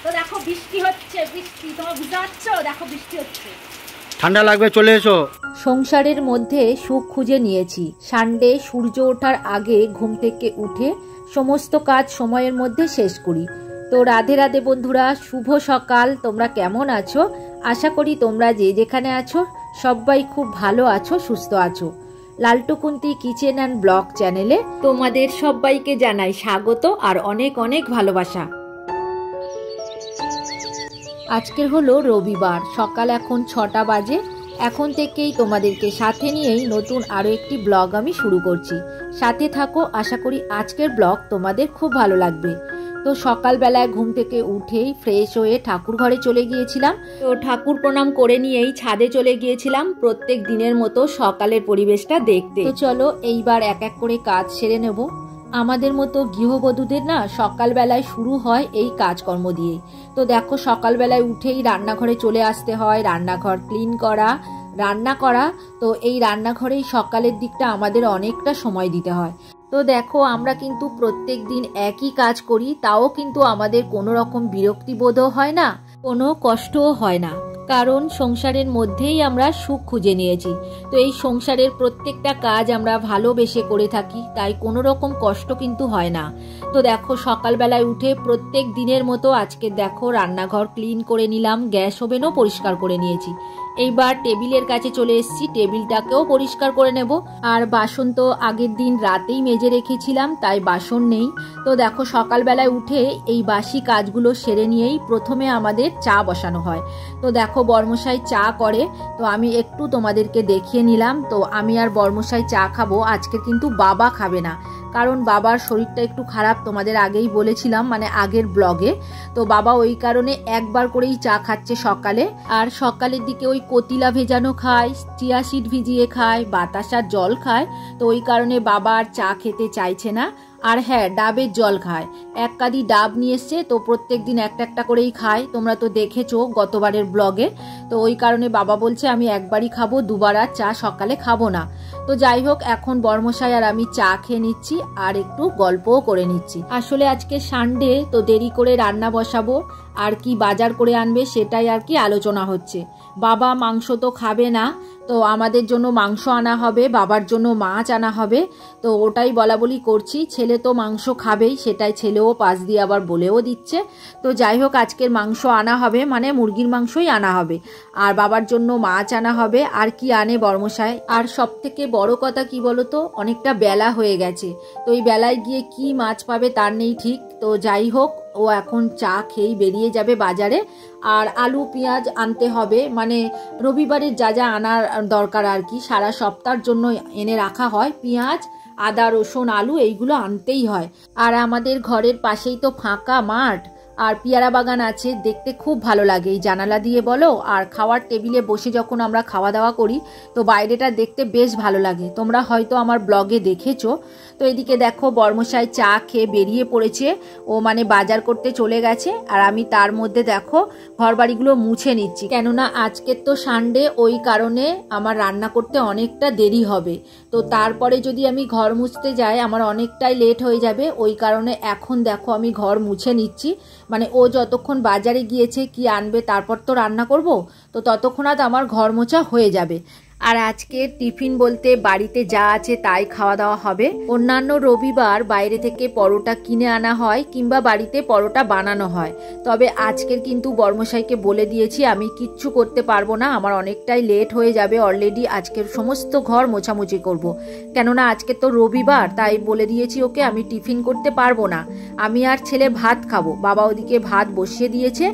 তো দেখো বৃষ্টি হচ্ছে, বৃষ্টি তোমরা বুঝতে পারছো, দেখো বৃষ্টি হচ্ছে, ঠান্ডা লাগবে, চলে এসো। সংসারের মধ্যে সুখ খুঁজে নিয়েছি। সানডে সূর্য ওঠার আগে ঘুম থেকে উঠে সমস্ত কাজ সময়ের মধ্যে শেষ করি। তো রাধে রাধে বন্ধুরা, শুভ সকাল। তোমরা কেমন আছো? আশা করি তোমরা যে যেখানে আছো সবাই খুব ভালো আছো, সুস্থ আছো। লালটুকুন্তি কিচেন অ্যান্ড ব্লগ চ্যানেলে তোমাদের সবাইকে জানাই স্বাগত আর অনেক অনেক ভালোবাসা। আজকের হলো রবিবার, সকাল এখন 6টা বাজে। এখন থেকেই তোমাদেরকে সাথে নিয়েই নতুন আরও একটি ব্লগ আমি শুরু করছি। সাথে থাকো, আশা করি আজকের ব্লগ তোমাদের খুব ভালো লাগবে। তো সকালবেলায় ঘুম থেকে উঠেই ফ্রেশ হয়ে ঠাকুর ঘরে চলে গিয়েছিলাম। তো ঠাকুর প্রণাম করে নিয়েই ছাদে চলে গিয়েছিলাম প্রত্যেক দিনের মতো সকালের পরিবেশটা দেখতে। তো চলো এইবার এক এক করে কাজ সেরে নেব। আমাদের মতো গৃহবধূদের না সকালবেলায় শুরু হয় এই কাজকর্ম দিয়েই। তো দেখো সকালবেলায় উঠেই রান্নাঘরে চলে আসতে হয়, রান্নাঘর ক্লিন করা, রান্না করা। তো এই রান্নাঘরেই সকালের দিকটা আমাদের অনেকটা সময় দিতে হয়। তো দেখো আমরা কিন্তু প্রত্যেক দিন একই কাজ করি, তাও কিন্তু আমাদের কোনো রকম বিরক্তিবোধও হয় না, কোনো কষ্টও হয় না, কারণ সংসারের মধ্যেই আমরা সুখ খুঁজে নিয়েছি। তো এই সংসারের প্রত্যেকটা কাজ আমরা ভালোবেসে করে থাকি, তাই কোনো রকম কষ্ট কিন্তু হয় না। তো দেখো সকালবেলায় উঠে প্রত্যেক দিনের মতো আজকে দেখো রান্নাঘর ক্লিন করে নিলাম, গ্যাস ওভেনও পরিষ্কার করে নিয়েছি। এইবার টেবিলের কাছে চলে এসেছি, টেবিলটাকেও পরিষ্কার করে নেব। আর বাসন তো আগের দিন রাতেই মেজে রেখেছিলাম, তাই বাসন নেই। তো দেখো সকালবেলায় উঠে এই বাসি কাজগুলো সেরে নিয়েই প্রথমে আমাদের চা বসানো হয়। তো দেখো বর্মশাই চা করে, তো আমি একটু তোমাদেরকে দেখিয়ে নিলাম। তো আমি আর বর্মশাই চা খাবো, আজকে কিন্তু বাবা খাবে না, কারণ বাবার শরীরটা একটু খারাপ, তোমাদের আগেই বলেছিলাম, মানে আগের ব্লগে। তো বাবা ওই কারণে একবার করেই চা খাচ্ছে সকালে। আর সকালের দিকে ওই কতিলা ভেজানো খায়, চিয়া সিড ভিজিয়ে খায়, বাতাসার জল খায়। তো ওই কারণে বাবা আর চা খেতে চাইছে না। আর হ্যাঁ, ডাবের জল খায়, এক কাঁদি ডাব নিয়ে এসছে, তো প্রত্যেক দিন একটা একটা করেই খায়, তোমরা তো দেখেছো গতবারের ব্লগে। তো ওই কারণে বাবা বলছে আমি একবারই খাবো, দুবার আর চা সকালে খাবো না। তো যাই হোক, এখন বর্মশাই আর আমি চা খেয়ে নিচ্ছি আর একটু গল্পও করে নিচ্ছি। আসলে আজকে সানডে, তো দেরি করে রান্না বসাবো, আর কি বাজার করে আনবে সেটাই আর কি আলোচনা হচ্ছে। বাবা মাংস তো খাবে না, তো আমাদের জন্য মাংস আনা হবে, বাবার জন্য মাছ আনা হবে। তো ওটাই বলা বলি করছি, ছেলে তো মাংস খাবেই, সেটাই ছেলেও পাশ দিয়ে আবার বলেও দিচ্ছে। তো যাই হোক, আজকের মাংস আনা হবে, মানে মুরগির মাংসই আনা হবে, আর বাবার জন্য মাছ আনা হবে। আর কি আনে বর্মশাই। আর সব থেকে বড় কথা কি বলতো, অনেকটা বেলা হয়ে গেছে, তো এই বেলায় গিয়ে কি মাছ পাবে তার নেই ঠিক। তো যাই হোক, ও এখন চা খেয়েই বেরিয়ে যাবে বাজারে। আর আলু পেঁয়াজ আনতে হবে, মানে রবিবারের যা যা আনার দরকার আর কি, সারা সপ্তাহের জন্য এনে রাখা হয়। পেঁয়াজ, আদা, রসুন, আলু এইগুলো আনতেই হয়। আর আমাদের ঘরের পাশেই তো ফাঁকা মাঠ, আর পেয়ারা বাগান আছে, দেখতে খুব ভালো লাগে। এই জানালা দিয়ে বলো, আর খাওয়ার টেবিলে বসে যখন আমরা খাওয়া দাওয়া করি, তো বাইরেটা দেখতে বেশ ভালো লাগে, তোমরা হয়তো আমার ব্লগে দেখেছো। তো এদিকে দেখো বর্মশাই চা খেয়ে বেরিয়ে পড়েছে, ও মানে বাজার করতে চলে গেছে। আর আমি তার মধ্যে দেখো ঘরবাড়িগুলো মুছে নিচ্ছি, কেননা আজকের তো সানডে, ওই কারণে আমার রান্না করতে অনেকটা দেরি হবে। তো তারপরে যদি আমি ঘর মুছতে যাই আমার অনেকটাই লেট হয়ে যাবে, ওই কারণে এখন দেখো আমি ঘর মুছে নিচ্ছি। মানে ও যতক্ষণ বাজারে গিয়েছে কি আনবে, তারপর তো রান্না করব, তো ততক্ষণাৎ আমার ঘর মোছা হয়ে যাবে। আর আজকে টিফিন বলতে বাড়িতে যা আছে তাই খাওয়া দাওয়া হবে। অন্যান্য রবিবার বাইরে থেকে পরোটা কিনে আনা হয়, কিংবা বাড়িতে পরোটা বানানো হয়। তবে আজকের কিন্তু বর্মশাইকে বলে দিয়েছি আমি কিচ্ছু করতে পারবো না, আমার অনেকটাই লেট হয়ে যাবে। অলরেডি আজকের সমস্ত ঘর মোছামুছি করব, কেননা আজকে তো রবিবার, তাই বলে দিয়েছি ওকে আমি টিফিন করতে পারবো না। আমি আর ছেলে ভাত খাবো, বাবা ওদিকে ভাত বসিয়ে দিয়েছে।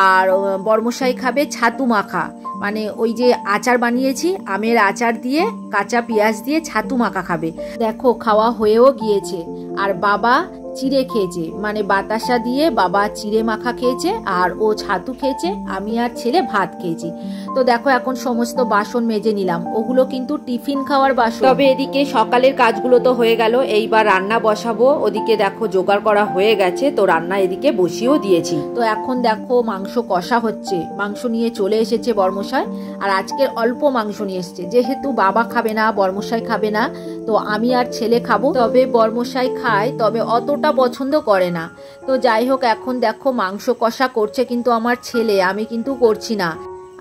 আর বর্মশাই খাবে ছাতু মাখা, মানে ওই যে আচার বানিয়েছি, আমের আচার দিয়ে কাঁচা পেঁয়াজ দিয়ে ছাতু মাখা খাবে। দেখো খাওয়া হয়েও গিয়েছে। আর বাবা চিড়ে খেয়েছে, মানে বাতাসা দিয়ে বাবা চিড়ে মাখা খেয়েছে, আর ও ছাতু খেয়েছে, আমি আর ছেলে ভাত খেয়েছি। তো দেখো এখন সমস্ত বাসন মেজে নিলাম, ওগুলো কিন্তু টিফিন খাওয়ার বাসন। তবে এদিকে সকালের কাজগুলো তো হয়ে গেল, এইবার রান্না বসাবো। ওদিকে দেখো জোগাড় করা হয়ে গেছে, তো রান্না এদিকে বসিয়েও দিয়েছি। তো এখন দেখো মাংস কষা হচ্ছে, মাংস নিয়ে চলে এসেছে বর্মশাই। আর আজকের অল্প মাংস নিয়ে এসছে, যেহেতু বাবা খাবে না, বর্মশাই খাবে না, তো আমি আর ছেলে খাবো, তবে বর্মশাই খায়, তবে অতটা পছন্দ করে না। তো যাই হোক, এখন দেখো মাংস কষা করছে কিন্তু আমার ছেলে, আমি কিন্তু করছি না।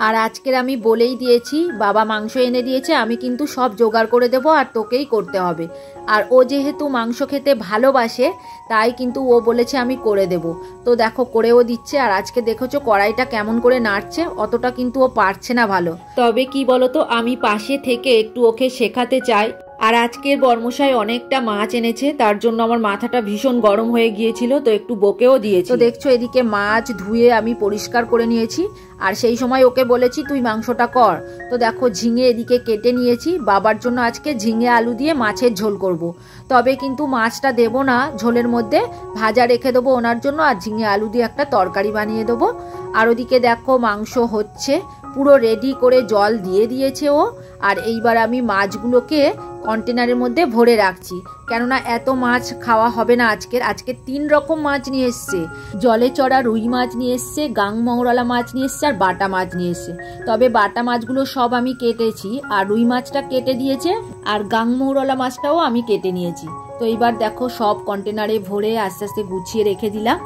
আর আজকের আমি বলেই দিয়েছি, বাবা মাংস এনে দিয়েছে, আমি কিন্তু সব জোগাড় করে দেবো আর তোকেই করতে হবে। আর ও যেহেতু মাংস খেতে ভালোবাসে তাই কিন্তু ও বলেছে আমি করে দেব। তো দেখো করেও দিচ্ছে। আর আজকে দেখেছো কড়াইটা কেমন করে নাড়ছে, অতটা কিন্তু ও পারছে না ভালো। তবে কি বলতো, আমি পাশে থেকে একটু ওকে শেখাতে চাই। আর আজকের বর্মশাই অনেকটা মাছ এনেছে, তার জন্য আমার মাথাটা ভীষণ গরম হয়ে গিয়েছিল, তো একটু বকেও দিয়েছি। তো দেখছো এদিকে মাছ ধুয়ে আমি পরিষ্কার করে নিয়েছি, আর সেই সময় ওকে বলেছি তুই মাংসটা কর। তো দেখো ঝিঙে এদিকে কেটে নিয়েছি, বাবার জন্য আজকে ঝিঙে আলু দিয়ে মাছের ঝোল করব। তবে কিন্তু মাছটা দেব না ঝোলের মধ্যে, ভাজা রেখে দেবো ওনার জন্য, আর ঝিঙে আলু দিয়ে একটা তরকারি বানিয়ে দেবো। আর ওদিকে দেখো মাংস হচ্ছে, পুরো রেডি করে জল দিয়ে দিয়েছে ও। আর এইবার আমি মাছগুলোকে কন্টেনারের মধ্যে ভরে রাখছি, কেননা এত মাছ খাওয়া হবে না আজকে 3 রকম মাছ নিয়ে এসছে। জলে চড়া রুই মাছ নিয়ে এসছে, গাং মৌরলা মাছ নিয়ে এসছে, আর বাটা মাছ নিয়ে এসছে। তবে বাটা মাছগুলো সব আমি কেটেছি, আর রুই মাছটা কেটে দিয়েছে, আর গাং মৌরলা মাছটাও আমি কেটে নিয়েছি। তো এইবার দেখো সব কন্টেনারে ভরে আস্তে আস্তে গুছিয়ে রেখে দিলাম।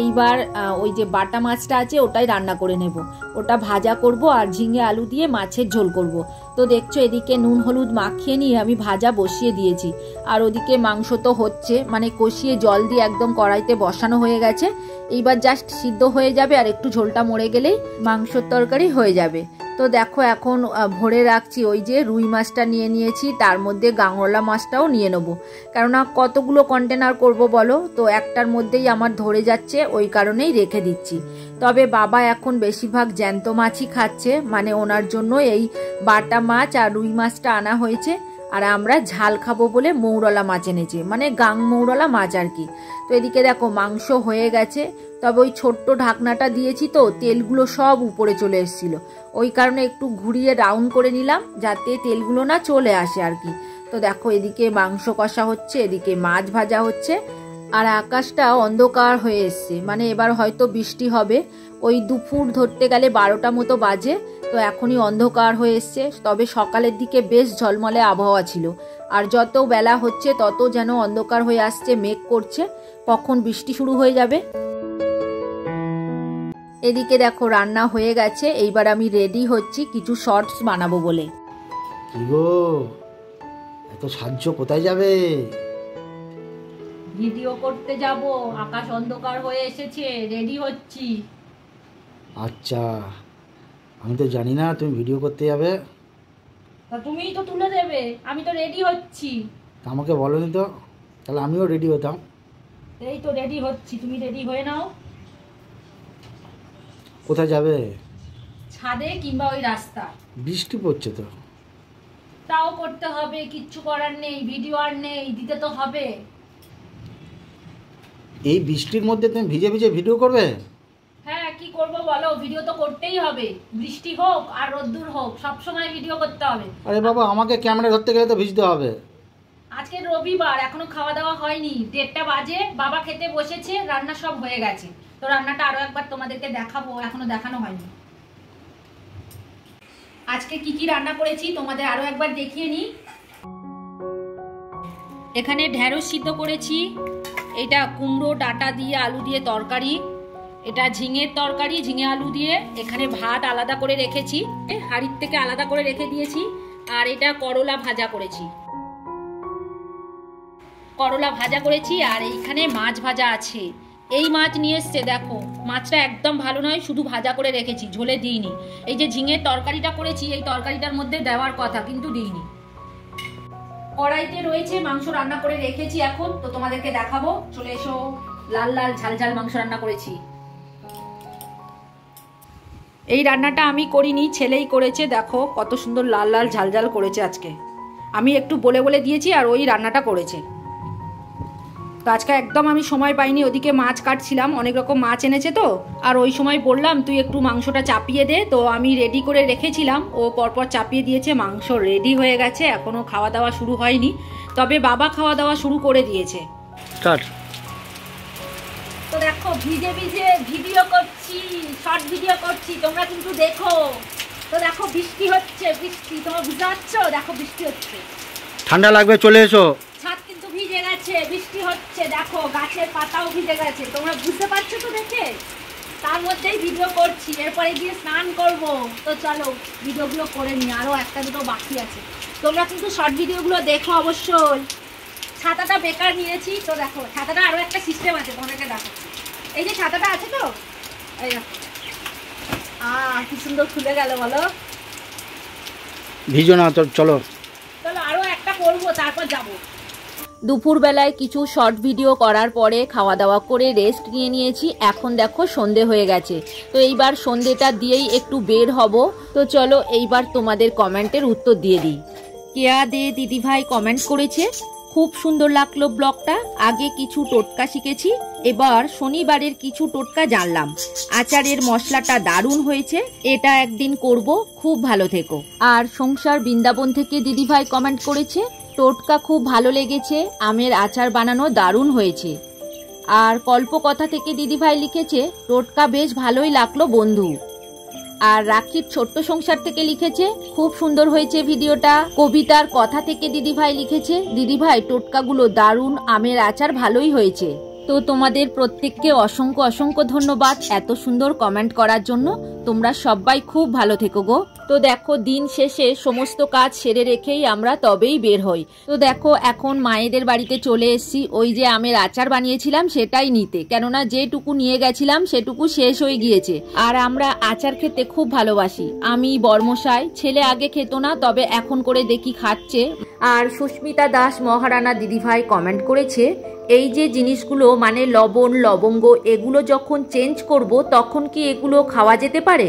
এইবার ওই যে বাটা মাছটা আছে ওটাই রান্না করে নেব, ওটা ভাজা করব আর ঝিঙে আলু দিয়ে মাছের ঝোল করব। তো দেখছো এদিকে নুন হলুদ মাখিয়ে নিয়ে আমি ভাজা বসিয়ে দিয়েছি, আর ওদিকে মাংস তো হচ্ছে, মানে কষিয়ে জল দিয়ে একদম কড়াইতে বসানো হয়ে গেছে। এইবার জাস্ট সিদ্ধ হয়ে যাবে, আর একটু ঝোলটা মরে গেলেই মাংসর তরকারি হয়ে যাবে। তো দেখো এখন ভরে রাখছি, ওই যে রুই মাছটা নিয়ে নিয়েছি, তার মধ্যে গাংরলা মাছটাও নিয়ে নেবো, কেননা কতগুলো কন্টেনার করব বলো, তো একটার মধ্যেই আমার ধরে যাচ্ছে, ওই কারণেই রেখে দিচ্ছি। তবে বাবা এখন বেশিরভাগ জ্যান্ত মাছই খাচ্ছে, মানে ওনার জন্য এই বাটা মাছ আর রুই মাছটা আনা হয়েছে। আর আমরা ঝাল খাবো বলে মৌরলা মাছ এনেছে, মানে গাং মৌরলা মাছ আর কি। তো এদিকে দেখো মাংস হয়ে গেছে, তবে ওই ছোট্ট ঢাকনাটা দিয়েছি তো তেলগুলো সব উপরে চলে এসেছিল, ওই কারণে একটু ঘুরিয়ে রাউন্ড করে নিলাম যাতে তেলগুলো না চলে আসে আর কি। তো দেখো এদিকে মাংস কষা হচ্ছে, এদিকে মাছ ভাজা হচ্ছে, আর আকাশটা অন্ধকার হয়ে এসছে, মানে এবার হয়তো বৃষ্টি হবে। ওই দুপুর ধরতে গেলে 12টা মতো বাজে, তো এখনই অন্ধকার হয়ে এসছে। তবে সকালের দিকে বেশ ঝলমলে আবহাওয়া ছিল, আর যত বেলা হচ্ছে তত যেন অন্ধকার হয়ে আসছে, মেঘ করছে, কখন বৃষ্টি শুরু হয়ে যাবে। এদিকে দেখো রান্না হয়ে গেছে, এইবার আমি রেডি হচ্ছি কিছু শর্টস বানাবো বলে। কি গো, এত সাহায্য কোথায় যাবে? ভিডিও করতে যাব, আকাশ অন্ধকার হয়ে এসেছে, রেডি হচ্ছি। আচ্ছা, আমি তো জানি না তুমি ভিডিও করতে যাবে। তা তুমিই তো তুলে দেবে, আমি তো রেডি হচ্ছি। আমাকে বলোনি তো, তাহলে আমিও রেডি হতাম। এই তো রেডি হচ্ছি, তুমি রেডি হয়ে নাও। কোথায় যাবে? ছাদে কিংবা ওই রাস্তা। বৃষ্টি পড়ছে তো। তাও করতে হবে, কিচ্ছু করার নেই, ভিডিও আর নেই, দিতে তো হবে। এই বৃষ্টির মধ্যে তুমি ভিজে ভিজে ভিডিও করবে? হ্যাঁ, কি করব বলো, ভিডিও তো করতেই হবে, বৃষ্টি হোক আর রোদ্দুর হোক, সব সময় ভিডিও করতে হবে। আরে বাবা, আমাকে ক্যামেরা ধরতে গেলে তো ভিজতে হবে। আজকে রবিবার, এখনো খাওয়া দাওয়া হয়নি, 1:30টা বাজে, বাবা খেতে বসেছে, রান্না সব হয়ে গেছে। তো রান্নাটা আরো একবার তোমাদেরকে দেখাবো, এখনো দেখানো হয়নি। আজকে কি কি রান্না করেছি তোমাদের আরো একবার দেখিয়ে নিই। এখানে ঢেঁড়স সিদ্ধ করেছি, এটা কুমড়ো ডাঁটা দিয়ে আলু দিয়ে তরকারি, এটা ঝিঙের তরকারি ঝিঙে আলু দিয়ে। এখানে ভাত আলাদা করে রেখেছি, হাঁড়ির থেকে আলাদা করে রেখে দিয়েছি। আর এটা করলা ভাজা করেছি, করলা ভাজা করেছি। আর এইখানে মাছ ভাজা আছে, এই মাছ নিয়ে এসছে, দেখো মাছটা একদম ভালো নয়, শুধু ভাজা করে রেখেছি, ঝোলে দিইনি। এই যে ঝিঙের তরকারিটা করেছি, এই তরকারিটার মধ্যে দেওয়ার কথা কিন্তু দিইনি। কড়াইতে রয়েছে মাংস রান্না করে রেখেছি, এখন তো তোমাদেরকে দেখাবো, চলে এসো। লাল লাল ঝাল ঝাল মাংস রান্না করেছি। এই রান্নাটা আমি করিনি, ছেলেই করেছে, দেখো কত সুন্দর লাল লাল ঝাল ঝাল করেছে আজকে। আমি একটু বলে বলে দিয়েছি আর ওই রান্নাটা করেছে। তো আজকে একদম আমি সময় পাইনি, ওদিকে মাছ কাটছিলাম, অনেক রকম মাছ এনেছে তো, আর ওই সময় বললাম তুই একটু মাংসটা চাপিয়ে দে, তো আমি রেডি করে রেখেছিলাম, ও পরপর চাপিয়ে দিয়েছে, মাংস রেডি হয়ে গেছে। এখনো খাওয়া দাওয়া শুরু হয়নি, তবে বাবা খাওয়া দাওয়া শুরু করে দিয়েছে। তো দেখো ভিজে ভিজে ভিডিও করছি, শর্ট ভিডিও করছি, তোমরা কিন্তু দেখো। তো দেখো বৃষ্টি হচ্ছে, বৃষ্টি তোমরা বুঝতে পারছো, দেখো বৃষ্টি হচ্ছে। ঠান্ডা লাগবে, চলে এসো। ছাদ কিন্তু ভিজে গেছে, বৃষ্টি হচ্ছে, দেখো গাছের পাতাও ভিজে গেছে, তোমরা বুঝতে পারছো তো দেখে? তার মধ্যেই ভিডিও করছি, এরপরে গিয়ে স্নান করব। তো চলো ভিডিওগুলো করে নিই, আরও একটা দুটো বাকি আছে। তোমরা কিন্তু শর্ট ভিডিওগুলো দেখো অবশ্যই। ছাতাটা বেকার নিয়েছি তো, দেখো ছাতাটা আরও একটা সিস্টেম আছে, তোমাদেরকে দেখো। এই যে ছাতাটা আছে তো, এই দেখো কি সুন্দর খুলে গেল বলো। ভিজো না তো, চলো চলো আরও একটা করবো, তারপর যাবো। দুপুরবেলায় কিছু শর্ট ভিডিও করার পরে খাওয়া দাওয়া করে রেস্ট নিয়ে নিয়েছি। এখন দেখো সন্ধে হয়ে গেছে, তো এইবার সন্ধেটা দিয়েই একটু বের হব। তো চলো এইবার তোমাদের কমেন্টের উত্তর দিয়ে দিই। কেয়া দে দিদিভাই কমেন্ট করেছে, খুব সুন্দর লাগলো ব্লগটা। আগে কিছু টোটকা শিখেছি, এবার শনিবারের কিছু টোটকা জানলাম। আচারের মশলাটা দারুণ হয়েছে, এটা একদিন করব, খুব ভালো থেকো। আর সংসার বৃন্দাবন থেকে দিদিভাই কমেন্ট করেছে, টোটকা খুব ভালো লেগেছে, আমের আচার বানানো দারুণ হয়েছে। আর কল্পকথা থেকে দিদিভাই লিখেছে, টোটকা বেশ ভালোই লাগলো বন্ধু। আর রাখির ছোট্ট সংসার থেকে লিখেছে, খুব সুন্দর হয়েছে ভিডিওটা। কবিতার কথা থেকে দিদিভাই লিখেছে, দিদিভাই টোটকাগুলো দারুণ, আমের আচার ভালোই হয়েছে। তো তোমাদের প্রত্যেককে অসংখ্য অসংখ্য ধন্যবাদ এত সুন্দর কমেন্ট করার জন্য। তোমরা সবাই খুব ভালো থেকো গো। তো দেখো দিন শেষে সমস্ত কাজ সেরে রেখেই আমরা তবেই বের হই। তো দেখো এখন মায়েদের বাড়িতে চলে এসেছি, ওই যে আমের আচার বানিয়েছিলাম সেটাই নিতে, কেননা যেটুকু নিয়ে গেছিলাম সেটুকু শেষ হয়ে গিয়েছে। আর আমরা আচার খেতে খুব ভালোবাসি, আমি বর্মশাই, ছেলে আগে খেত না, তবে এখন করে দেখি খাচ্ছে। আর সুস্মিতা দাস মহারানা দিদিভাই কমেন্ট করেছে, এই যে জিনিসগুলো মানে লবণ লবঙ্গ এগুলো যখন চেঞ্জ করব তখন কি এগুলো খাওয়া যেতে পারে?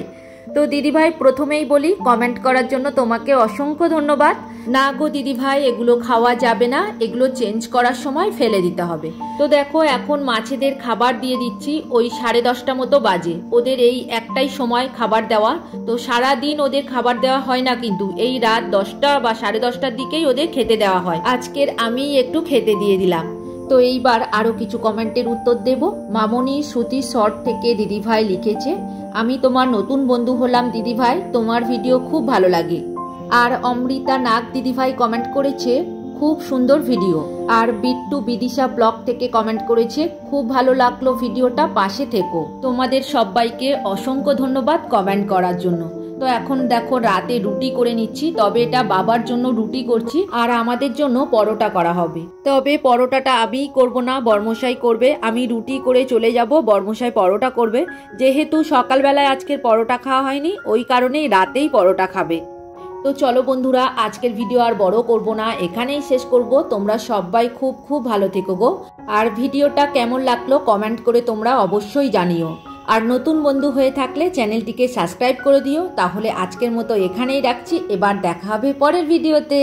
তো দিদিভাই প্রথমেই বলি, কমেন্ট করার জন্য তোমাকে অসংখ্য ধন্যবাদ। না গো দিদিভাই, এগুলো খাওয়া যাবে না, এগুলো চেঞ্জ করার সময় ফেলে দিতে হবে। তো দেখো এখন মাছেদের খাবার দিয়ে দিচ্ছি, ওই 10:30 মতো বাজে। ওদের এই একটাই সময় খাবার দেওয়া, তো সারা দিন ওদের খাবার দেওয়া হয় না, কিন্তু এই রাত 10টা বা 10:30টার দিকেই ওদের খেতে দেওয়া হয়। আজকের আমি একটু খেতে দিয়ে দিলাম। তো এইবার আরো কিছু কমেন্টের উত্তর দেব। মামনি শ্রুতি শর্ট থেকে দিদিভাই লিখেছে, আমি তোমার নতুন বন্ধু হলাম দিদিভাই, তোমার ভিডিও খুব ভালো লাগে। আর অমৃতা নাগ দিদিভাই কমেন্ট করেছে, খুব সুন্দর ভিডিও। আর বিট্টু বিদিশা ব্লগ থেকে কমেন্ট করেছে, খুব ভালো লাগলো ভিডিওটা, পাশে থেকো। তোমাদের সবাইকে অসংখ্য ধন্যবাদ কমেন্ট করার জন্য। তো এখন দেখো রাতে রুটি করে নিচ্ছি, তবে এটা বাবার জন্য রুটি করছি আর আমাদের জন্য পরোটা করা হবে। তবে পরোটাটা আমিই করব না, বর্মশাই করবে। আমি রুটি করে চলে যাব, বর্মশাই পরোটা করবে। যেহেতু সকালবেলায় আজকের পরোটা খাওয়া হয়নি, ওই কারণেই রাতেই পরোটা খাবে। তো চলো বন্ধুরা, আজকের ভিডিও আর বড় করব না, এখানেই শেষ করব। তোমরা সবাই খুব খুব ভালো থেকো গো। আর ভিডিওটা কেমন লাগলো কমেন্ট করে তোমরা অবশ্যই জানিও। আর নতুন বন্ধু হয়ে থাকলে চ্যানেলটিকে সাবস্ক্রাইব করে দিও। তাহলে আজকের মতো এখানেই রাখছি, এবার দেখা হবে পরের ভিডিওতে।